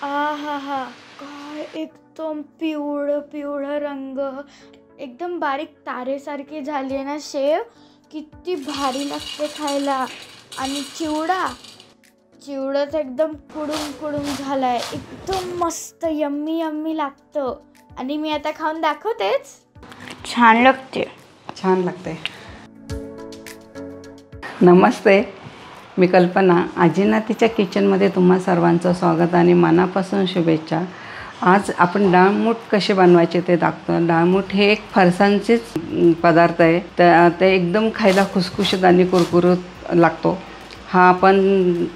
आहाहा! काय एकदम पिवळं पिवळं रंग, एकदम बारीक तारेसारखी झाली आहे ना शेव. किती भारी लागते खायला. आणि चिवडा, चिवडाच एकदम कुडूम कुडूम झालाय. एकदम मस्त यम्मी यम्मी लागतं. आणि मी आता खाऊन दाखवतेच. छान लागते. छान लागते. नमस्ते, मी कल्पना. आजीनातीच्या किचनमध्ये तुम्हा सर्वांचं स्वागत आणि मनापासून शुभेच्छा. आज आपण डाळमूठ कसे बनवायचे ते दाखवतो. डाळमूठ हे एक फरसाणचेच पदार्थ आहे. ते एकदम खायला खुसखुशीत आणि कुरकुरीत लागतो. हा आपण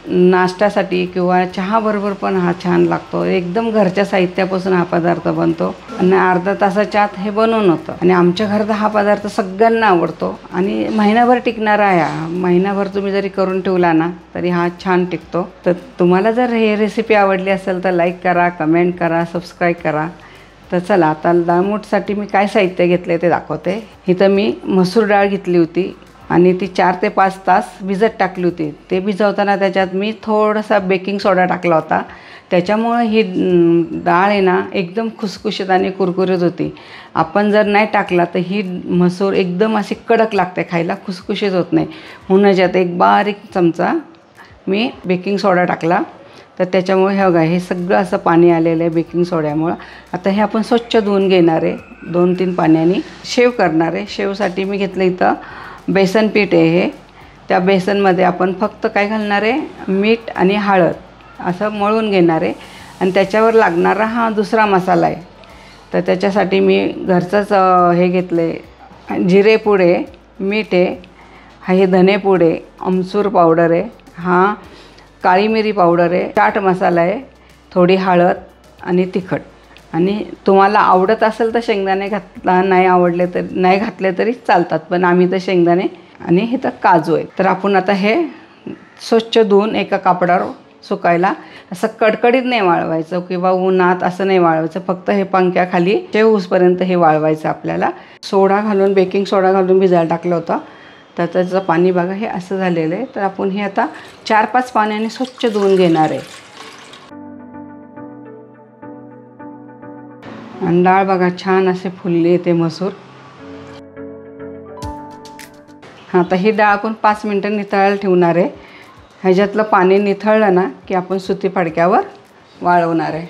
नाश्त्यासाठी किंवा चहाबरोबर पण हा छान लागतो. एकदम घरच्या साहित्यापासून हा पदार्थ बनतो आणि अर्धा तासाच्या आत हे बनवून होतं. आणि आमच्या घरात हा पदार्थ सगळ्यांना आवडतो आणि महिनाभर टिकणारा आहे. हा महिनाभर तुम्ही जरी करून ठेवला ना तरी हा छान टिकतो. तर तुम्हाला जर हे रेसिपी आवडली असेल तर लाईक करा, कमेंट करा, सबस्क्राईब करा. तर चला आता डाळमूठसाठी मी काय साहित्य घेतले ते दाखवते. इथं मी मसूर डाळ घेतली होती आणि ती 4 ते 5 तास भिजत टाकली होती. ते भिजवताना त्याच्यात मी थोडासा बेकिंग सोडा टाकला होता. त्याच्यामुळं ही डाळ आहे ना एकदम खुसखुशीत आणि कुरकुरीत होती. आपण जर नाही टाकला तर ही मसूर एकदम अशी कडक लागते, खायला खुसखुशीत होत नाही. म्हणून याच्यात एक बारीक चमचा मी बेकिंग सोडा टाकला. तर त्याच्यामुळे हे बघा हे सगळं असं पाणी आलेलं आहे बेकिंग सोड्यामुळं. आता हे आपण स्वच्छ धुवून घेणार आहे 2-3 पाण्याने. शेव करणार आहे. शेवसाठी मी घेतलं इथं बेसन पीठ आहे. हे त्या बेसनमध्ये आपण फक्त काय घालणार आहे, मीठ आणि हळद असं मळून घेणार आहे. आणि त्याच्यावर लागणारा हा दुसरा मसाला आहे. तर त्याच्यासाठी मी घरचंच हे घेतलं आहे, जिरेपूड आहे, मीठ आहे, हे धनेपूड आहे, आमचूर पावडर आहे, हा काळी मिरी पावडर आहे, चाट मसाला आहे, थोडी हळद आणि तिखट. आणि तुम्हाला आवडत असेल तर शेंगदाणे घातला, नाही आवडले तर नाही घातले तरी चालतात, पण आम्ही तर शेंगदाणे आणि हे तर काजू आहे. तर आपण आता हे स्वच्छ धुवून एका कापडावर सुकायला, असं कडकडीत नाही वाळवायचं किंवा उन्हात असं नाही वाळवायचं. फक्त हे पंख्याखाली शेव होईपर्यंत हे वाळवायचं आपल्याला. सोडा घालून, बेकिंग सोडा घालून भिजायला टाकलं होतं. तर त्याचं पाणी बघा हे असं झालेलं आहे. तर आपण हे आता 4-5 पाण्याने स्वच्छ धुवून घेणार आहे. आणि डाळ बघा छान असे फुलली येते मसूर. आता ही डाळ आपण 5 मिनटं निथळायला ठेवणार आहे. ह्याच्यातलं पाणी निथळलं ना की आपण सुती फडक्यावर वाळवणार आहे.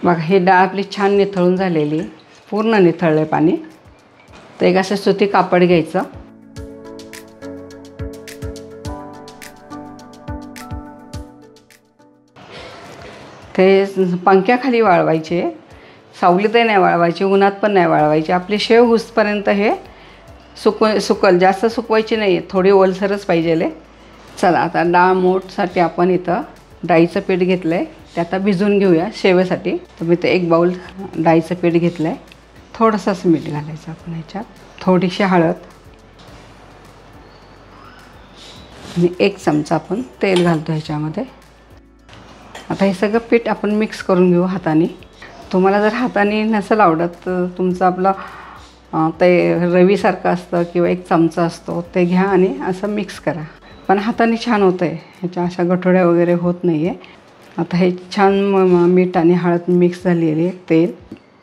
बघा ही डाळ आपली छान निथळून झालेली, पूर्ण निथळलं आहे पाणी. तर एक असं सुती कापड घ्यायचं. ते पंख्याखाली वाळवायचे, सावलीतही नाही वाळवायची, उन्हात पण नाही वाळवायची. आपली शेव होईपर्यंत हे सुकल, जास्त सुकवायची नाही, थोडी ओलसरच पाहिजे. चला आता डाळमूठसाठी आपण इथं डाळीचं पीठ घेतलं आहे. ते आता भिजून घेऊया शेवेसाठी. तर मी ते 1 बाऊल डाळीचं पीठ घेतलं आहे. थोडंसंच मीठ घालायचं आपण ह्याच्यात, थोडीशी हळद आणि 1 चमचा आपण तेल घालतो ह्याच्यामध्ये. आता हे सगळं पीठ आपण मिक्स करून घेऊ हाताने. तुम्हाला जर हाताने नसेल आवडत तर तुमचं आपलं ते रवीसारखं असतं किंवा 1 चमचा असतो ते घ्या आणि असं मिक्स करा. पण हाताने छान होतं आहे, ह्याच्या अशा गठोड्या वगैरे होत नाही आहे. आता हे छान मीठ आणि हळद मिक्स झालेली आहे. तेल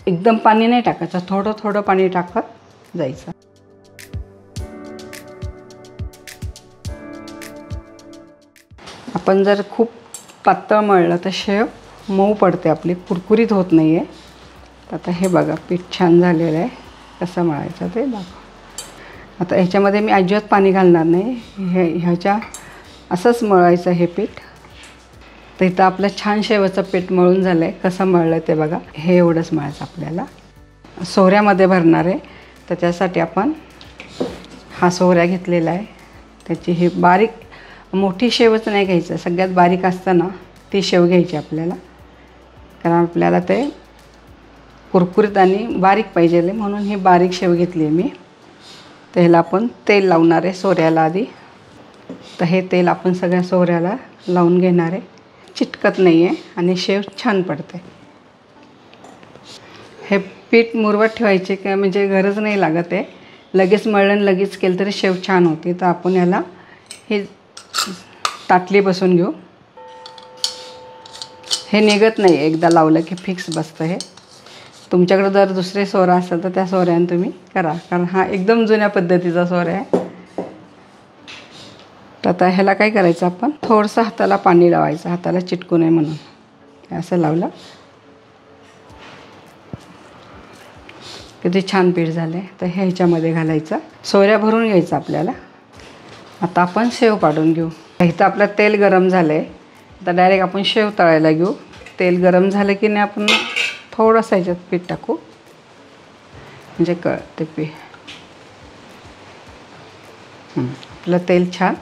एकदम पाणी नाही टाकायचं, थोडं थोडं पाणी टाकत जायचं. आपण जर खूप पातळ मळलं तर शेव मऊ पडते आपली, कुरकुरीत होत नाही आहे. आता हे बघा पीठ छान झालेलं आहे. कसं मळायचं ते दाखव. आता ह्याच्यामध्ये मी अजिबात पाणी घालणार नाही. ह्याच्या असंच मळायचं हे पीठ. तर इथं आपलं छान शेवचं पीठ मळून झालं आहे. कसं मळलं ते बघा. हे एवढंच मळायचं आपल्याला. सोऱ्यामध्ये भरणार आहे तर त्यासाठी आपण हा सोऱ्या घेतलेला आहे. त्याची ही बारीक, मोठी शेवच नाही घ्यायचं, सगळ्यात बारीक असतं ना ती शेव घ्यायची आपल्याला, कारण आपल्याला ते कुरकुरीत आणि बारीक पाहिजे, म्हणून ही बारीक शेव घेतली आहे मी. तर ह्याला आपण तेल लावणार आहे सोऱ्याला आधी. तर हे तेल आपण सगळ्या सोऱ्याला लावून घेणार आहे. चिटकत नाही आहे आणि शेव छान पडते. हे पीठ मुरवत ठेवायचे काय म्हणजे गरज नाही लागत आहे. लगेच मळण लगेच केलं तरी शेव छान होते. तर आपण याला हे ताटली बसून घेऊ. हे निघत नाही, एकदा लावलं की फिक्स बसतं हे. तुमच्याकडे जर दुसरे सोरा असेल तर त्या सोऱ्याने तुम्ही करा, कारण हा एकदम जुन्या पद्धतीचा सोरा आहे. तर आता ह्याला काय करायचं, आपण थोडंसं हाताला पाणी लावायचं, हाताला चिटकू नये म्हणून. असं लावलं किती छान पीठ झालं. तर हे ह्याच्यामध्ये घालायचं, सोऱ्या भरून घ्यायचं आपल्याला. आता आपण शेव काढून घेऊ. इथं आपलं तेल गरम झालं आहे. आता डायरेक्ट आपण शेव तळायला घेऊ. तेल गरम झालं की नाही आपण थोडंसं ह्याच्यात पीठ टाकू, म्हणजे कळते पीठ. आपलं तेल छान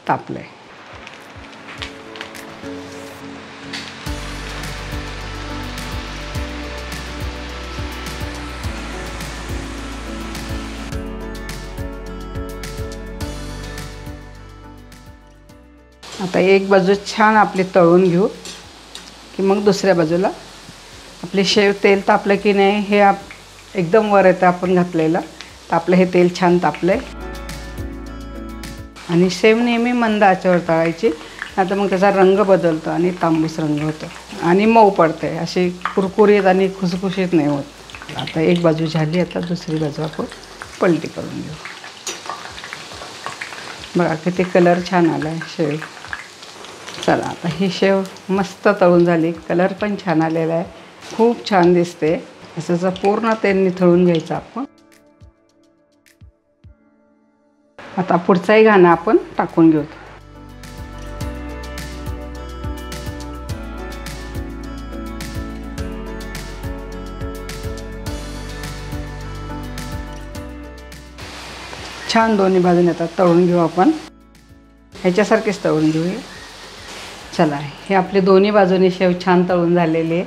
तापलं आहे. आता एक बाजू छान आपली तळून घेऊ की मग दुसऱ्या बाजूला आपले शेव. तेल तापलं की नाही हे एकदम वर येतं आपण घातलेलं. तर आपलं हे तेल छान तापलं आहे. आणि शेव नेहमी मंद आचेवर तळायची, आता मग त्याचा रंग बदलतो आणि तांबूस रंग होतो आणि मऊ पडते, अशी कुरकुरीत आणि खुसखुशीत नाही होत. आता एक बाजू झाली, आता दुसरी बाजू आपण पलटी करून घेऊ. बघा किती कलर छान आला आहे शेव. चला आता ही शेव मस्त तळून झाली, कलर पण छान आलेला आहे, खूप छान दिसते. असं पूर्ण तेल निथळून घ्यायचं आपण. आता पुढचाही घाणा आपण टाकून घेऊ. छान दोन्ही बाजूने आता तळून घेऊ आपण, ह्याच्यासारखेच तळून घेऊया. चला हे आपले दोन्ही बाजूने शेव छान तळून झालेले आहे.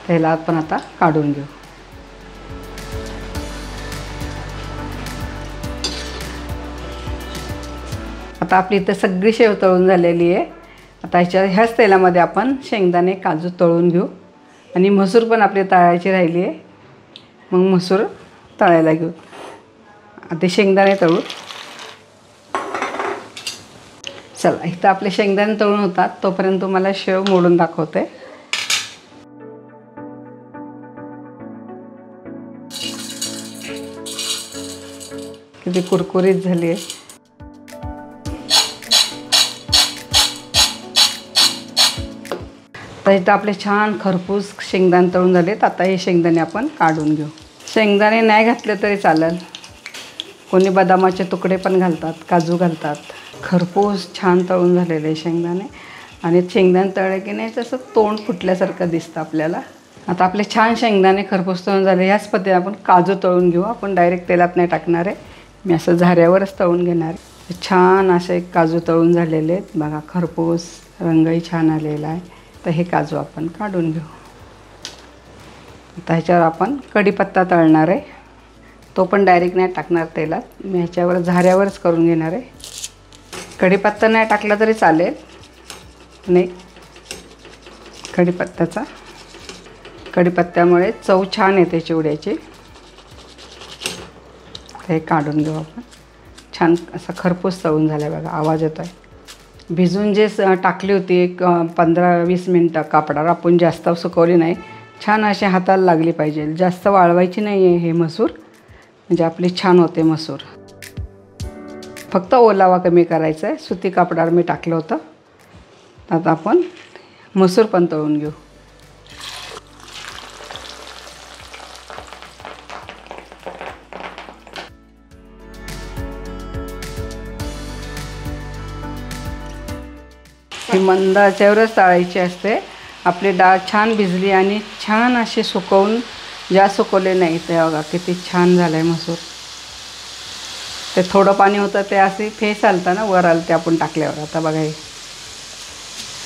त्याला आपण आता काढून घेऊ. आता आपली इथं सगळी शेव तळून झालेली आहे. आता ह्याच तेलामध्ये आपण शेंगदाणे काजू तळून घेऊ आणि मसूर पण आपली तळायची राहिली आहे. मग मसूर तळायला घेऊ. आता शेंगदाणे तळू. चला इथं आपले शेंगदाणे तळून होतात, तोपर्यंत तुम्हाला शेव मोडून दाखवते. किती कुरकुरीत झाली आहे. तर इथं आपले छान खरपूस शेंगदाणे तळून झालेत. आता हे शेंगदाणे आपण काढून घेऊ. शेंगदाणे नाही घातले तरी चालेल, कोणी बदामाचे तुकडे पण घालतात, काजू घालतात. खरपूस छान तळून झालेले शेंगदाणे. आणि शेंगदाणे तळले की नाही तसं तोंड फुटल्यासारखं दिसतं आपल्याला. आता आपले छान शेंगदाणे खरपूस तळून झाले. ह्याच पद्धतीने आपण काजू तळून घेऊ. आपण डायरेक्ट तेलात नाही टाकणार आहे, मी असं झाऱ्यावरच तळून घेणार आहे. छान असे काजू तळून झालेले आहेत बघा, खरपूस रंगही छान आलेला आहे. तर हे काजू आपण काढून घेऊ. आता ह्याच्यावर आपण कढीपत्ता तळणार आहे, तो पण डायरेक्ट नाही टाकणार तेलात, मी ह्याच्यावर झाऱ्यावरच करून घेणार आहे. कढीपत्ता नाही टाकला तरी चालेल, नाही कढीपत्त्यामुळे चव छान येते चिवड्याची. हे काढून घेऊ आपण. छान असं खरपूस तळून झालं आहे बघा, आवाज येतो आहे. भिजून जे टाकली होती एक 15-20 मिनटं कापडावर, आपण जास्त सुकवली नाही, छान अशी हाताला लागली पाहिजे. जास्त वाळवायची नाही आहे हे मसूर, म्हणजे आपली छान होते मसूर. फक्त ओलावा कमी करायचा आहे. सुती कापडावर मी टाकलं होतं. आता आपण मसूर पण तळून घेऊ. ही मंद आचेवरच तळायची असते. आपली डाळ छान भिजली आणि छान अशी सुकवून, ज्या सुकवले नाही ते बघा किती छान झालं आहे मसूर. ते थोडं पाणी होतं ते असे फेस आलतं ना, वर आलं ते आपण टाकल्यावर. आता बघा हे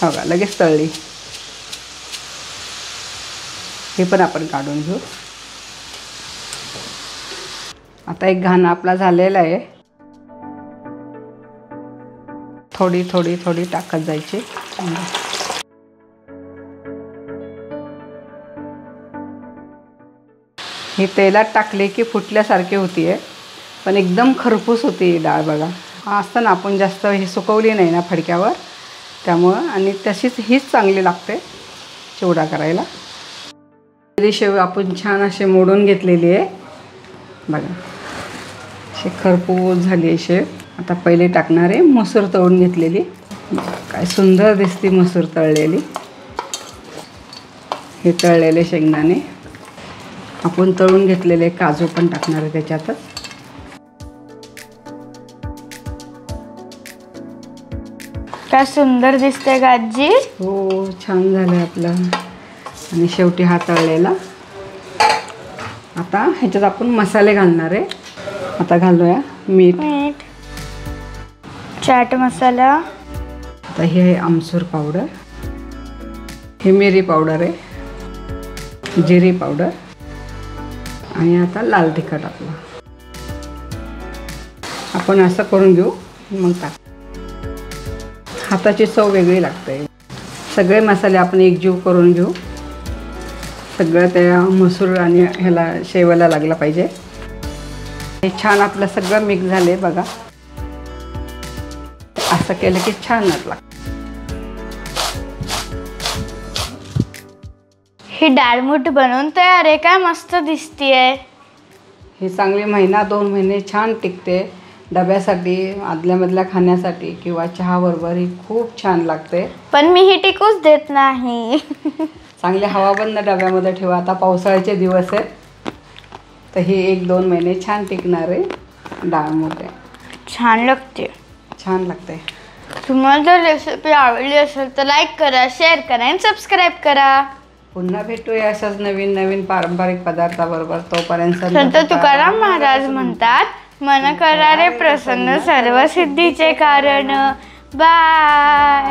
बघा लगेच तळली. हे पण आपण काढून घेऊ. आता एक घाणा आपला झालेला आहे. थोडी थोडी थोडी टाकत जायची. ही तेलात टाकली की फुटल्यासारखी होती आहे, पण एकदम खरपूस होती ही डाळ बघा. असताना आपण जास्त ही सुकवली नाही ना फडक्यावर, त्यामुळं, आणि तशीच हीच चांगली लागते चिवडा करायला. शेव आपण छान असे मोडून घेतलेली आहे बघा, अशी खरपूस झाली आहे शेव. आता पहिले टाकणार आहे मसूर तळून घेतलेली. काय सुंदर दिसते मसूर तळलेली. हे तळलेले शेंगदाणे, आपण तळून घेतलेले काजू पण टाकणार आहे त्याच्यातच. काय सुंदर दिसते आजी. हो, छान झालं आपलं. आणि शेवटी हा तळलेला. आता ह्याच्यात आपण मसाले घालणार आहे. आता घालूया मीठ, चाट मसाला. आता हे आहे आमसूर पावडर, हे मिरी पावडर आहे, जिरी पावडर, आणि आता लाल तिखट आपलं. आपण असं करून घेऊ, मग टाक. हाताची चव वेगळी लागते. सगळे मसाले आपण एकजीव करून घेऊ. सगळं त्या मसूर आणि ह्याला शेवायला लागलं पाहिजे. हे छान आपलं सगळं मिक्स झाले बघा. असं केलं की छान लागतं. ही डाळमुठ बनवून तयार आहे. काय मस्त दिसतीये. ही चांगली महिना 2 महिने छान टिकते. डब्यासाठी, आदल्यामधल्या खाण्यासाठी किंवा चहाबरोबर ही खूप छान लागते. पण मी ही टिकूच देत नाही. चांगले हवाबंद डब्यामध्ये ठेवा. आता पावसाळ्याचे दिवस आहेत, तर ही 1-2 महिने छान टिकणार आहे डाळमुठ आहे. छान लागते. छान लागते. तुम्हाला जर रेसिपी आवडली असेल तर लाईक करा, शेअर करा आणि सबस्क्राईब करा. पुन्हा भेटूया अशाच नवीन नवीन पारंपरिक पदार्थाबरोबर. तोपर्यंत संत तुकाराम महाराज म्हणतात, मन करारे प्रसन्न सर्व सिद्धीचे कारण. बाय.